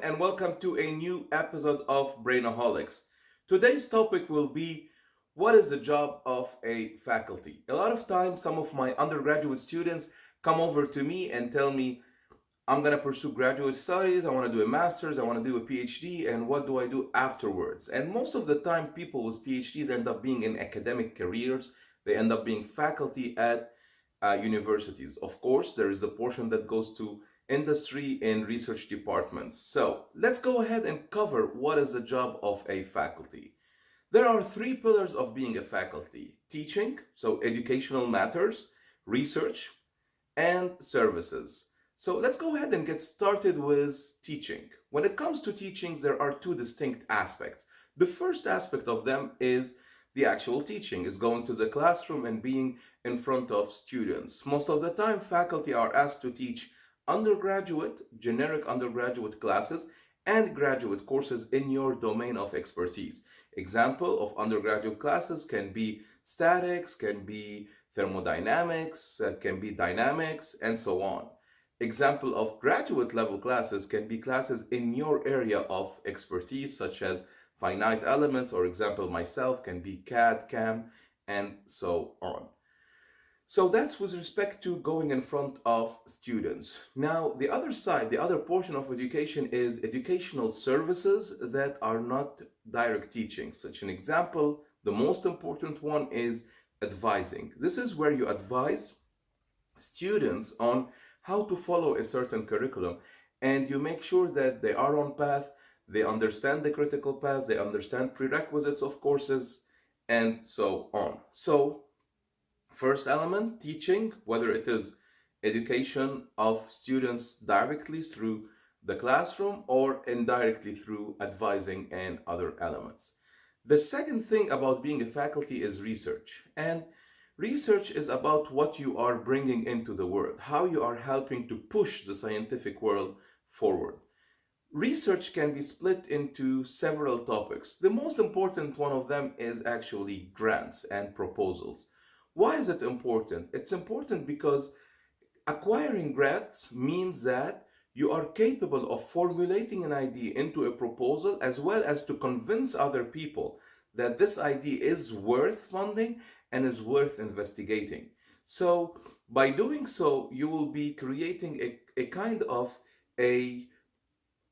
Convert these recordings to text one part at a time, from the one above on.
and welcome to a new episode of Brainoholics. Today's topic will be what is the job of a faculty? A lot of times, some of my undergraduate students come over to me and tell me, I'm going to pursue graduate studies, I want to do a master's, I want to do a PhD, and what do I do afterwards? And most of the time, people with PhDs end up being in academic careers, they end up being faculty at universities. Of course, there is the portion that goes to industry and research departments. So let's go ahead and cover what is the job of a faculty. There are three pillars of being a faculty: teaching, so educational matters, research, and services. So let's go ahead and get started with teaching. When it comes to teaching, there are two distinct aspects. The first aspect of them is the actual teaching, is going to the classroom and being in front of students. Most of the time, faculty are asked to teach undergraduate, generic undergraduate classes and graduate courses in your domain of expertise. Example of undergraduate classes can be statics, can be thermodynamics, can be dynamics, and so on. Example of graduate level classes can be classes in your area of expertise, such as finite elements, or example myself can be CAD, CAM, and so on. So that's with respect to going in front of students. Now, the other side, the other portion of education is educational services that are not direct teaching. Such an example, the most important one is advising. This is where you advise students on how to follow a certain curriculum, and you make sure that they are on path, they understand the critical paths, they understand prerequisites of courses, and so on. So, first element, teaching, whether it is education of students directly through the classroom or indirectly through advising and other elements. The second thing about being a faculty is research. And research is about what you are bringing into the world, how you are helping to push the scientific world forward. Research can be split into several topics. The most important one of them is actually grants and proposals. Why is it important? It's important because acquiring grants means that you are capable of formulating an idea into a proposal, as well as to convince other people that this idea is worth funding and is worth investigating. So by doing so, you will be creating a kind of a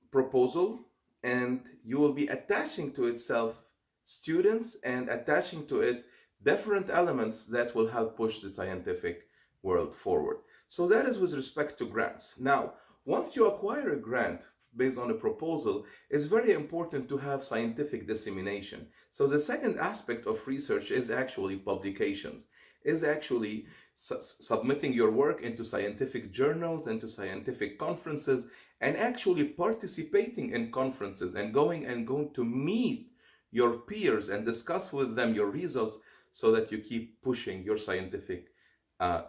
proposal, and you will be attaching to itself students and attaching to it different elements that will help push the scientific world forward. So that is with respect to grants. Now, once you acquire a grant based on a proposal, it's very important to have scientific dissemination. So the second aspect of research is actually publications, is actually submitting your work into scientific journals, into scientific conferences, and actually participating in conferences and going to meet your peers and discuss with them your results, so that you keep pushing your scientific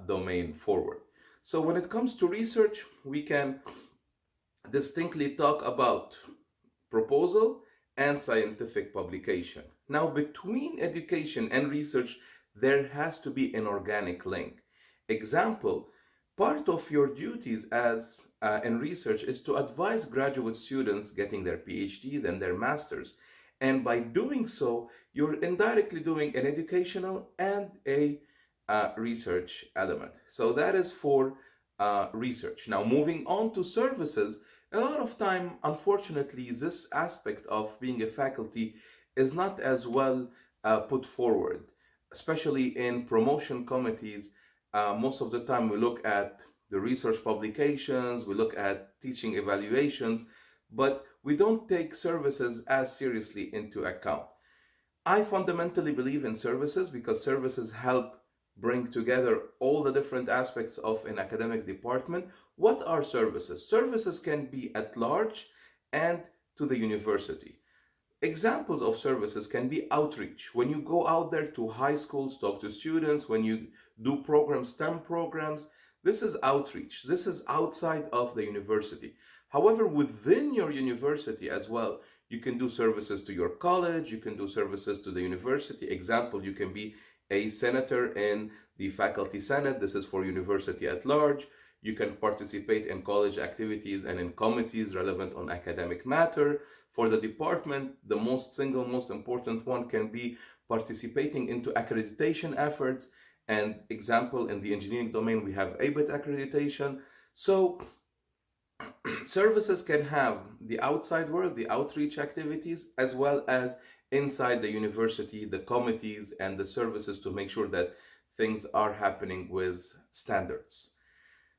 domain forward. So when it comes to research, we can distinctly talk about proposal and scientific publication. Now, between education and research, there has to be an organic link. Example, part of your duties as in research is to advise graduate students getting their PhDs and their masters. And by doing so, you're indirectly doing an educational and a research element. So that is for research. Now, moving on to services, a lot of time, unfortunately, this aspect of being a faculty is not as well put forward, especially in promotion committees. Most of the time we look at the research publications, we look at teaching evaluations, but we don't take services as seriously into account. I fundamentally believe in services because services help bring together all the different aspects of an academic department. What are services? Services can be at large and to the university. Examples of services can be outreach. When you go out there to high schools, talk to students, when you do programs, STEM programs, this is outreach. This is outside of the university. However, within your university as well, you can do services to your college, you can do services to the university. Example, you can be a senator in the faculty senate. This is for university at large. You can participate in college activities and in committees relevant on academic matter. For the department, the most important one can be participating into accreditation efforts. And example, in the engineering domain, we have ABET accreditation. So services can have the outside world, the outreach activities, as well as inside the university, the committees and the services to make sure that things are happening with standards.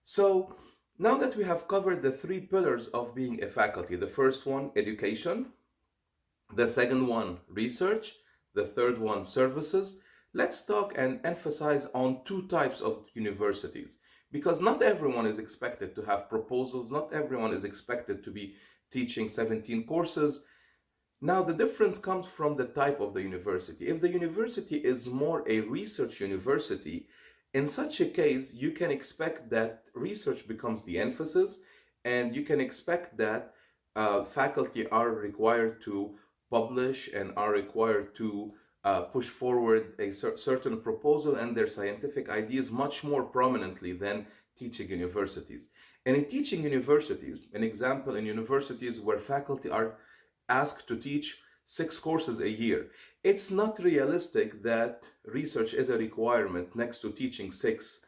So now that we have covered the three pillars of being a faculty, the first one, education, the second one, research, the third one, services, let's talk and emphasize on two types of universities, because not everyone is expected to have proposals, not everyone is expected to be teaching 17 courses. Now, the difference comes from the type of the university. If the university is more a research university, in such a case, you can expect that research becomes the emphasis, and you can expect that faculty are required to publish and are required to push forward a certain proposal and their scientific ideas much more prominently than teaching universities. And in teaching universities, an example, in universities where faculty are asked to teach 6 courses a year, it's not realistic that research is a requirement next to teaching 6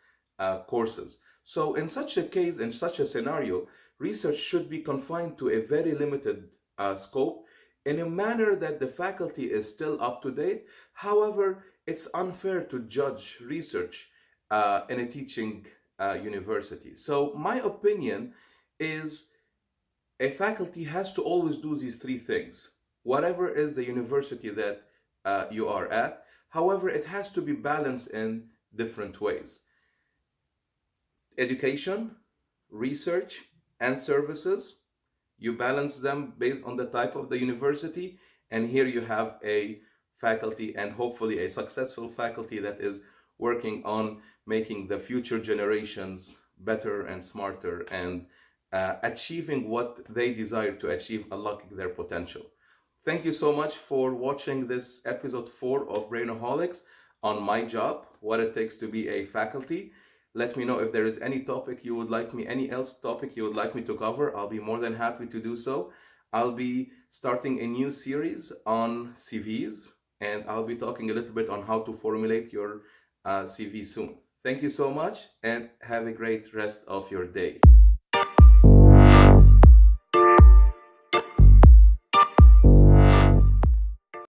courses. So in such a case, in such a scenario, research should be confined to a very limited scope, in a manner that the faculty is still up to date. However, it's unfair to judge research in a teaching university. So my opinion is a faculty has to always do these 3 things, whatever is the university that you are at. However, it has to be balanced in different ways. Education, research, and services. You balance them based on the type of the university, and here you have a faculty, and hopefully a successful faculty, that is working on making the future generations better and smarter and achieving what they desire to achieve, unlocking their potential. Thank you so much for watching this episode 4 of Brainoholics on my job, what it takes to be a faculty. Let me know if there is any topic you would like me, any else topic you would like me to cover. I'll be more than happy to do so. I'll be starting a new series on CVs, and I'll be talking a little bit on how to formulate your CV soon. Thank you so much, and have a great rest of your day.